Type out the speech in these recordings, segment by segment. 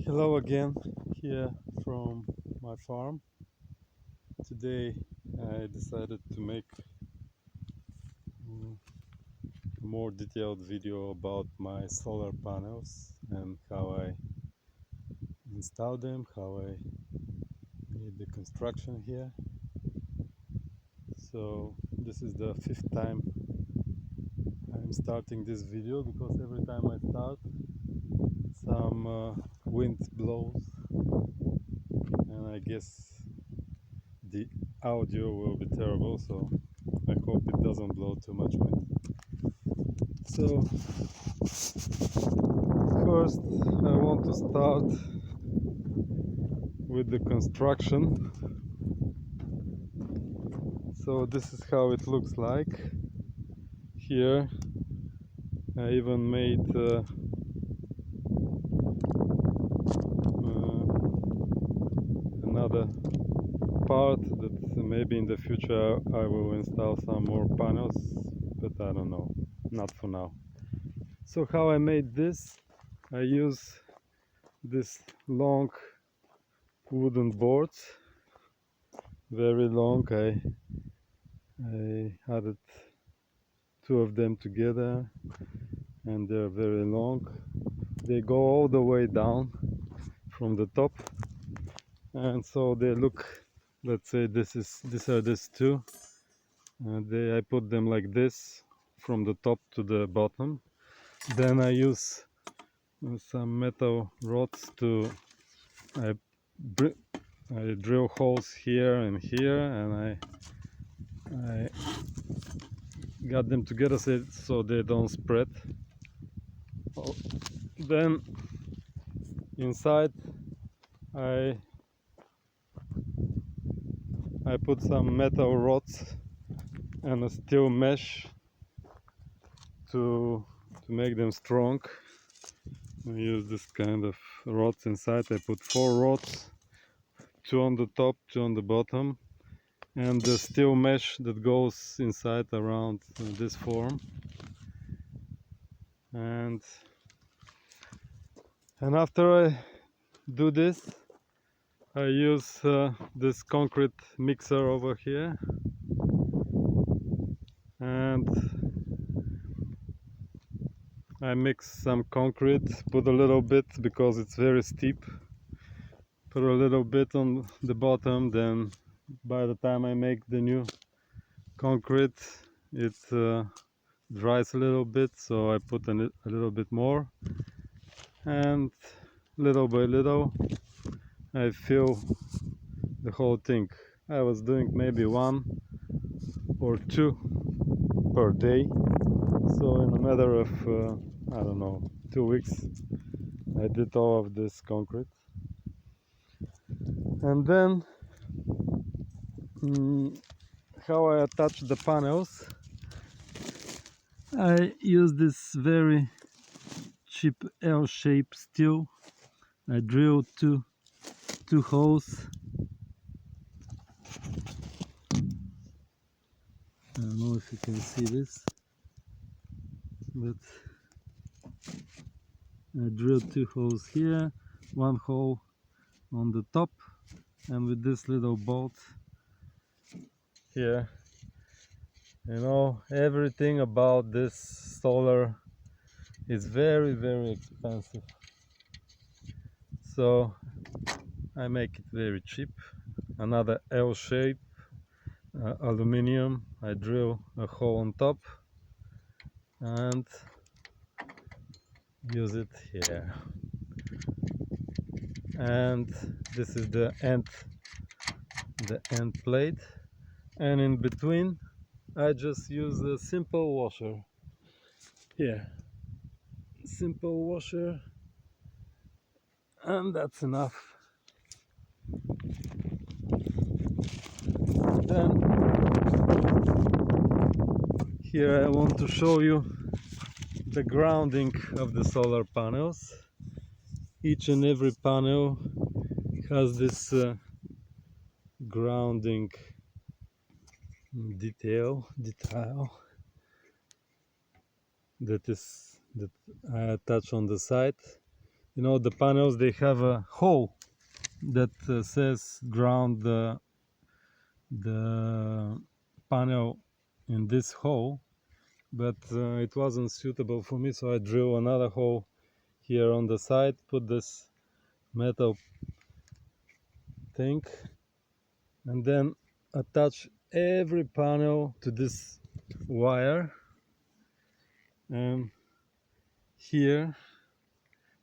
Hello again, here from my farm. Today I decided to make a more detailed video about my solar panels and how I installed them, how I made the construction here. So this is the 5th time I'm starting this video, because every time I start some wind blows, and I guess the audio will be terrible, so I hope it doesn't blow too much wind. So first I want to start with the construction. So this is how it looks like. Here I even made another part that maybe in the future I will install some more panels, but I don't know, not for now. So how I made this, I use this long wooden boards, very long. I added 2 of them together, and they're very long. They go all the way down from the top, and so they look, let's say these are these 2, and I put them like this from the top to the bottom. Then I use some metal rods to I drill holes here and here, and I got them together so they don't spread. Then inside I put some metal rods and a steel mesh to make them strong. I use this kind of rods inside. I put 4 rods, 2 on the top, 2 on the bottom, and the steel mesh that goes inside around this form. And after I do this, I use this concrete mixer over here, and I mix some concrete, put a little bit because it's very steep, put a little bit on the bottom. Then by the time I make the new concrete, it dries a little bit, so I put a little bit more, and little by little I fill the whole thing. I was doing maybe 1 or 2 per day, so in a matter of I don't know, 2 weeks I did all of this concrete. And then how I attach the panels, I use this very cheap L-shaped steel. I drilled two holes. I don't know if you can see this, but I drilled 2 holes here, 1 hole on the top, and with this little bolt here. You know, everything about this solar is very, very expensive, so I make it very cheap. Another L shape, aluminum. I drill a hole on top and use it here, and this is the end plate, and in between I just use a simple washer here, simple washer, and that's enough. Then here I want to show you the grounding of the solar panels. Each and every panel has this grounding detail that I attach on the side, you know, the panels, they have a hole that says ground the panel in this hole, but it wasn't suitable for me, so I drill another hole here on the side, put this metal thing, and then attach every panel to this wire. And here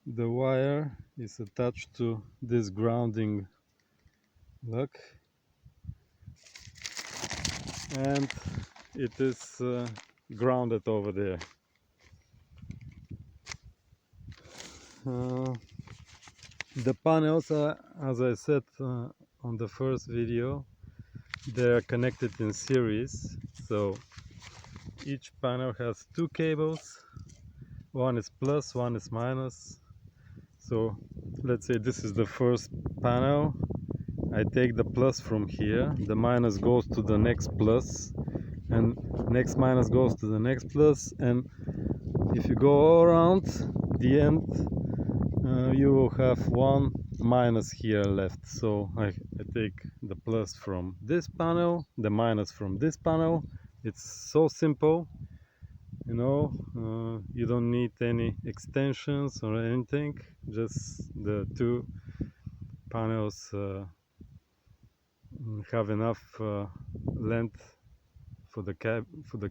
the wire is attached to this grounding lock, and it is grounded over there. The panels are, as I said on the first video, they are connected in series, so each panel has two cables. One is plus, one is minus. So let's say this is the first panel. I take the plus from here, the minus goes to the next plus, and next minus goes to the next plus, and if you go all around the end, you will have one minus here left. So I take the plus from this panel, the minus from this panel. It's so simple, you know. You don't need any extensions or anything, just the two panels have enough length for the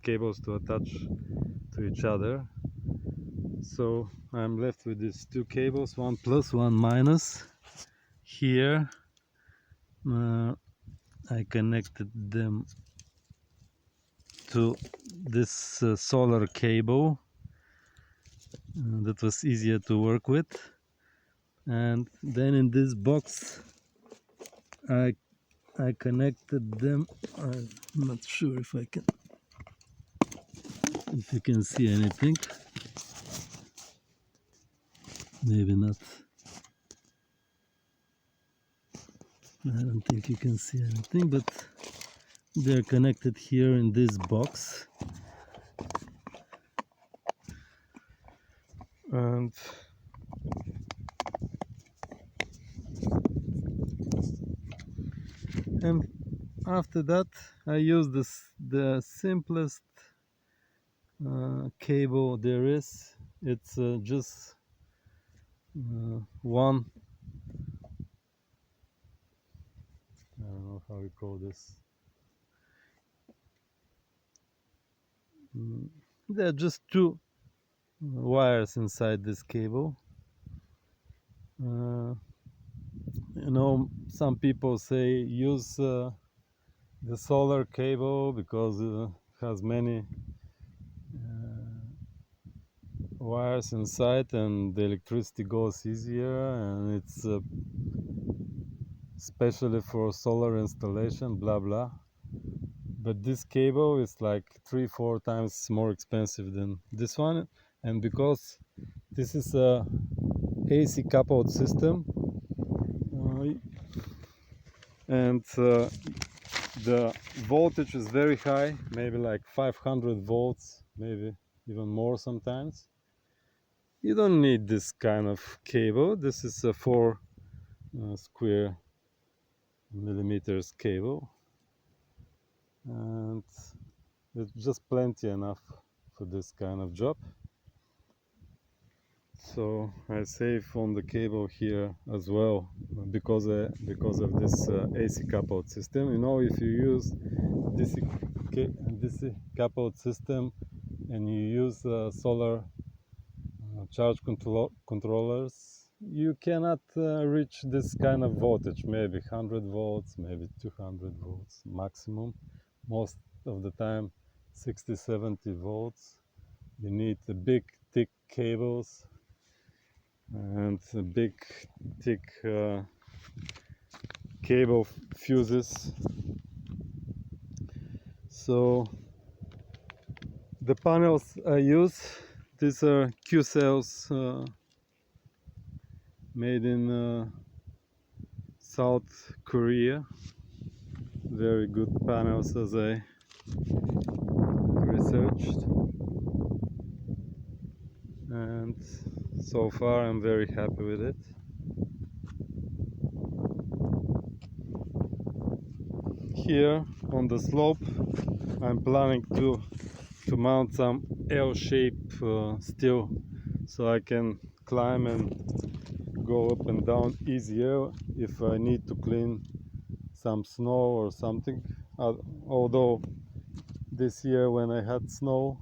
cables to attach to each other. So I'm left with these two cables, one plus, one minus. Here I connected them to this solar cable that was easier to work with, and then in this box I connected them. I'm not sure if you can see anything. Maybe not. I don't think you can see anything, but they're connected here in this box. And after that I use the simplest cable there is. It's just one, I don't know how you call this. There are just two wires inside this cable. You know, some people say use the solar cable because it has many wires inside and the electricity goes easier, and it's especially for solar installation, blah blah. But this cable is like 3-4 times more expensive than this one, and because this is a AC coupled system, and the voltage is very high, maybe like 500 volts, maybe even more sometimes. You don't need this kind of cable. This is a 4 square millimeters cable, and it's just plenty enough for this kind of job. So I save on the cable here as well because of this AC coupled system. You know, if you use DC coupled system and you use solar charge controllers, you cannot reach this kind of voltage, maybe 100 volts, maybe 200 volts maximum. Most of the time 60-70 volts. You need the big thick cables and big thick cable fuses. So the panels I use, these are Q cells made in South Korea. Very good panels, as I researched. And So far I'm very happy with it. Here on the slope I'm planning to mount some L-shaped steel so I can climb and go up and down easier if I need to clean some snow or something. Although this year when I had snow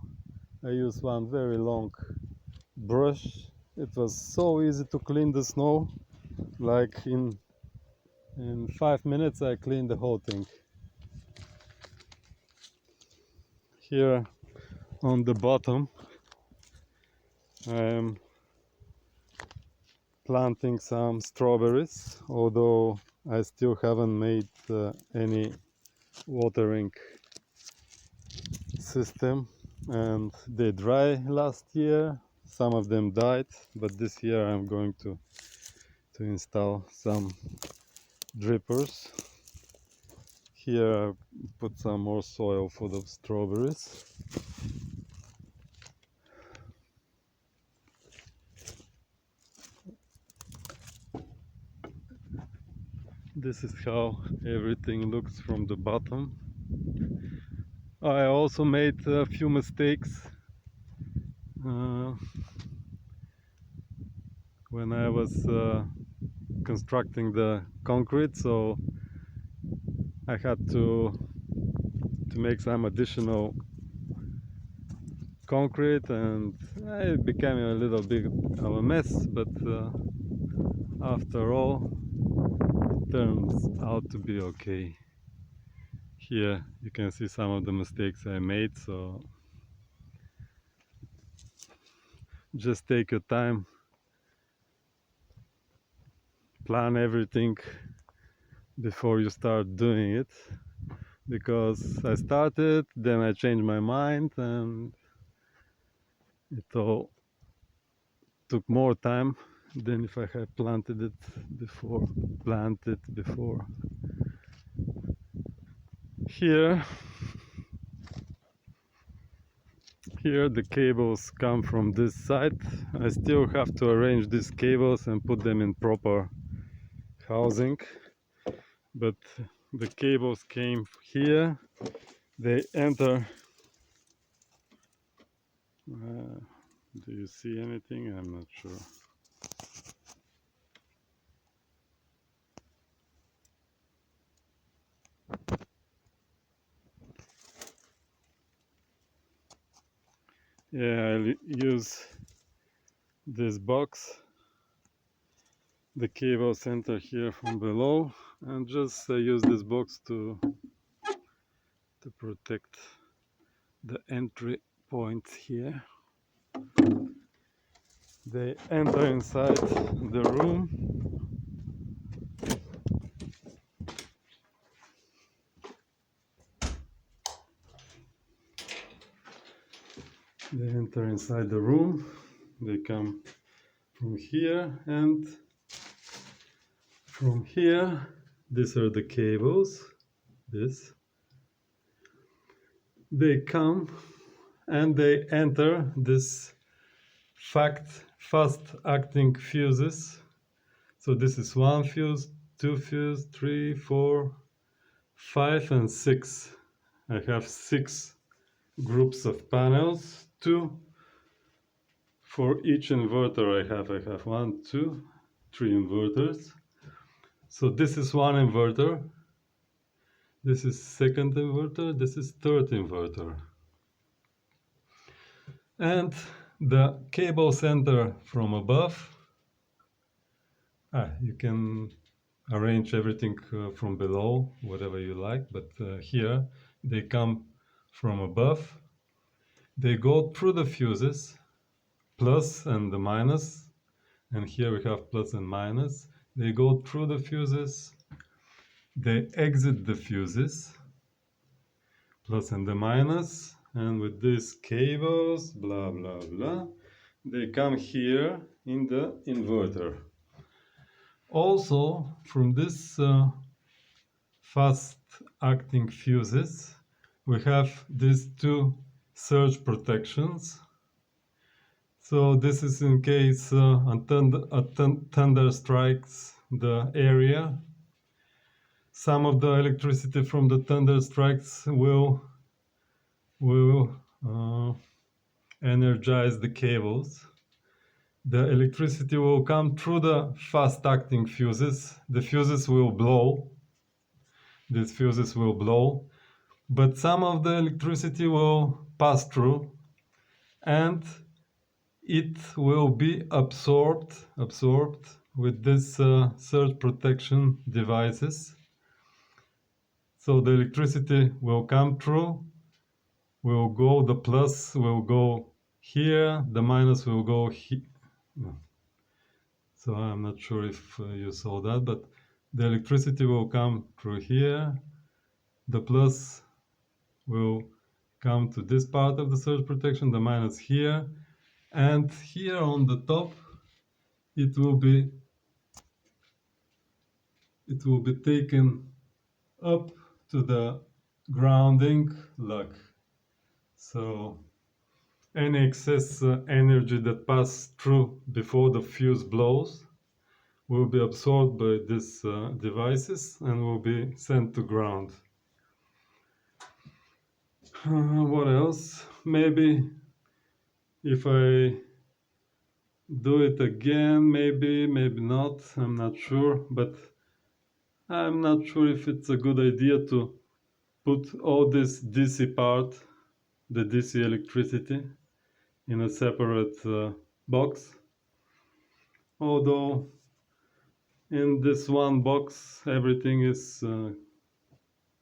I used one very long brush. It was so easy to clean the snow, like in 5 minutes I cleaned the whole thing. Here on the bottom I am planting some strawberries, although I still haven't made any watering system, and they dry last year. Some of them died, but this year I'm going to install some drippers. Here I put some more soil for the strawberries. This is how everything looks from the bottom. I also made a few mistakes when I was constructing the concrete, so I had to make some additional concrete, and it became a little bit of a mess, but after all it turns out to be okay. Here you can see some of the mistakes I made, so just take your time, plan everything before you start doing it, because I started, then I changed my mind, and it all took more time than if I had planted it before. Here the cables come from this side. I still have to arrange these cables and put them in proper housing, but the cables came here. They enter do you see anything? I'm not sure. Yeah, I'll use this box. The cables enter here from below, and just use this box to protect the entry points here. They enter inside the room. They enter inside the room. They come from here, and from here, these are the cables. They come and they enter this fast acting fuses. So this is 1 fuse, 2 fuse, 3, 4, 5 and 6. I have 6 groups of panels, 2 for each inverter. I have 1, 2, 3 inverters. So this is one inverter, this is second inverter, this is third inverter. And the cables enter from above. You can arrange everything from below, whatever you like, but here they come from above. They go through the fuses, plus and the minus, and here we have plus and minus. They go through the fuses, they exit the fuses, plus and the minus, and with these cables, blah blah blah, they come here in the inverter. Also, from this fast acting fuses, we have these 2 surge protections. So this is in case thunder strikes the area. Some of the electricity from the thunder strikes will uh, energize the cables. The electricity will come through the fast-acting fuses. The fuses will blow. These fuses will blow, but some of the electricity will pass through, and it will be absorbed with this surge protection devices. So the electricity will come through, will go, the plus will go here, the minus will go here. So I'm not sure if you saw that, but the electricity will come through here, the plus will come to this part of the surge protection, the minus here, and here on the top it will be taken up to the grounding lug. So any excess energy that passes through before the fuse blows will be absorbed by these devices and will be sent to ground. What else? Maybe if I do it again, maybe not, I'm not sure, but I'm not sure if it's a good idea to put all this DC part, the DC electricity, in a separate box. Although in this one box everything is in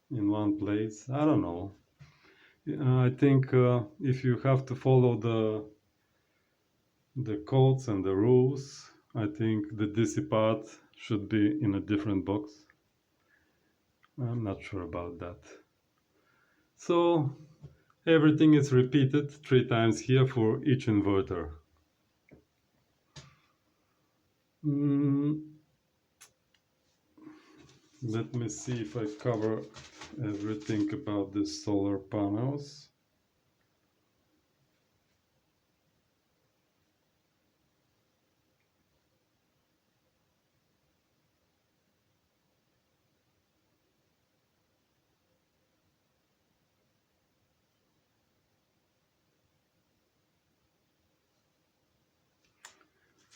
one place. I don't know. I think if you have to follow the codes and the rules, I think the DC part should be in a different box. I'm not sure about that. So everything is repeated 3 times here for each inverter. Let me see if I cover everything about the solar panels.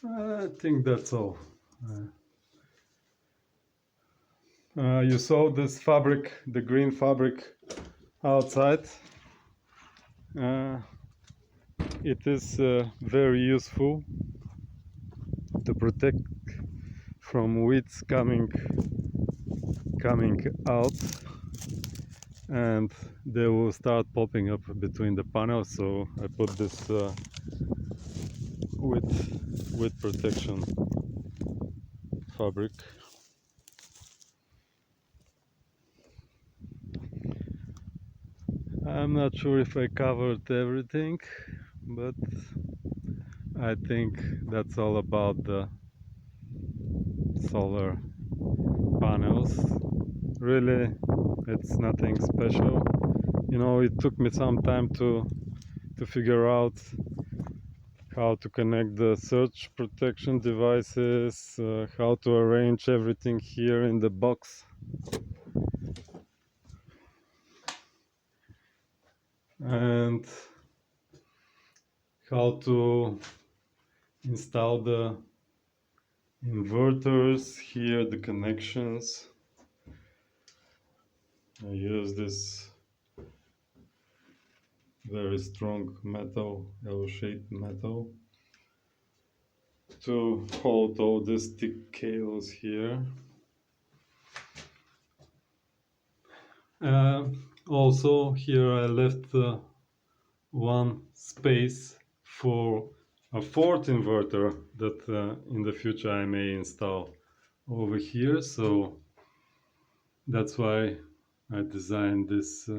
I think that's all. You saw this fabric, the green fabric outside. It is very useful to protect from weeds coming out, and they will start popping up between the panels. So I put this with protection fabric. I'm not sure if I covered everything, but I think that's all about the solar panels. Really, it's nothing special. You know, it took me some time to figure out how to connect the surge protection devices, how to arrange everything here in the box, and how to install the inverters here, the connections. I use this very strong metal, L-shaped metal, to hold all these thick cables here. Also here I left one space for a fourth inverter that in the future I may install over here, so that's why I designed this.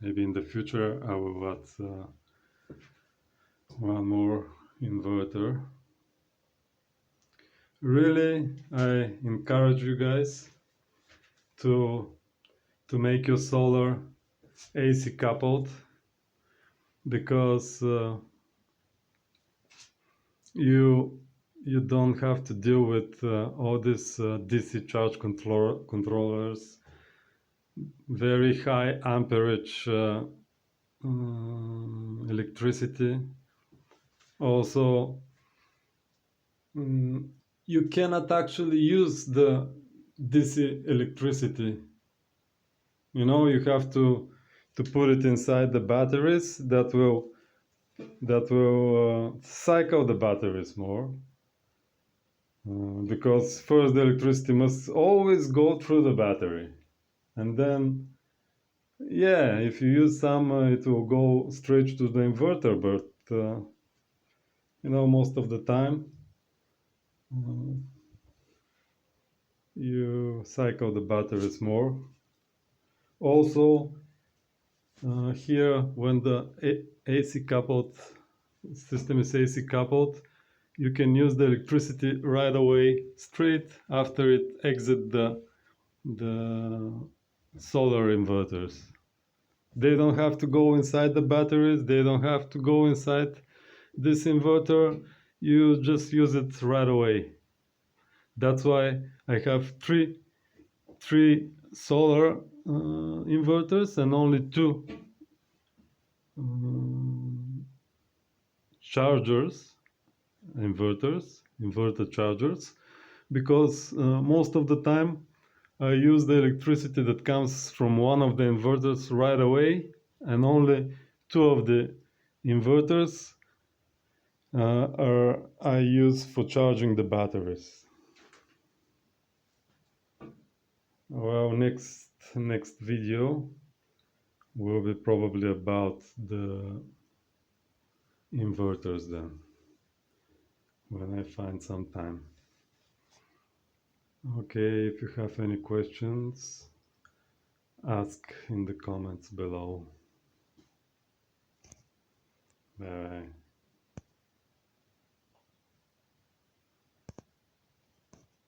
Maybe in the future I will add one more inverter. Really, I encourage you guys to make your solar AC coupled, because you you don't have to deal with all these DC charge controllers, very high amperage electricity. Also, mm, you cannot actually use the DC electricity. You know, you have to put it inside the batteries that will cycle the batteries more. Because first the electricity must always go through the battery, and then yeah, if you use some it will go straight to the inverter, but you know, most of the time uh, you cycle the batteries more. Also, here when the AC coupled system is AC coupled, you can use the electricity right away, straight after it exit the solar inverters. They don't have to go inside the batteries, they don't have to go inside this inverter. You just use it right away. That's why I have three solar inverters and only two um, chargers, inverter chargers, because most of the time I use the electricity that comes from one of the inverters right away, and only two of the inverters I use for charging the batteries. Well, next video will be probably about the inverters then, when I find some time. Okay, if you have any questions, ask in the comments below. Bye.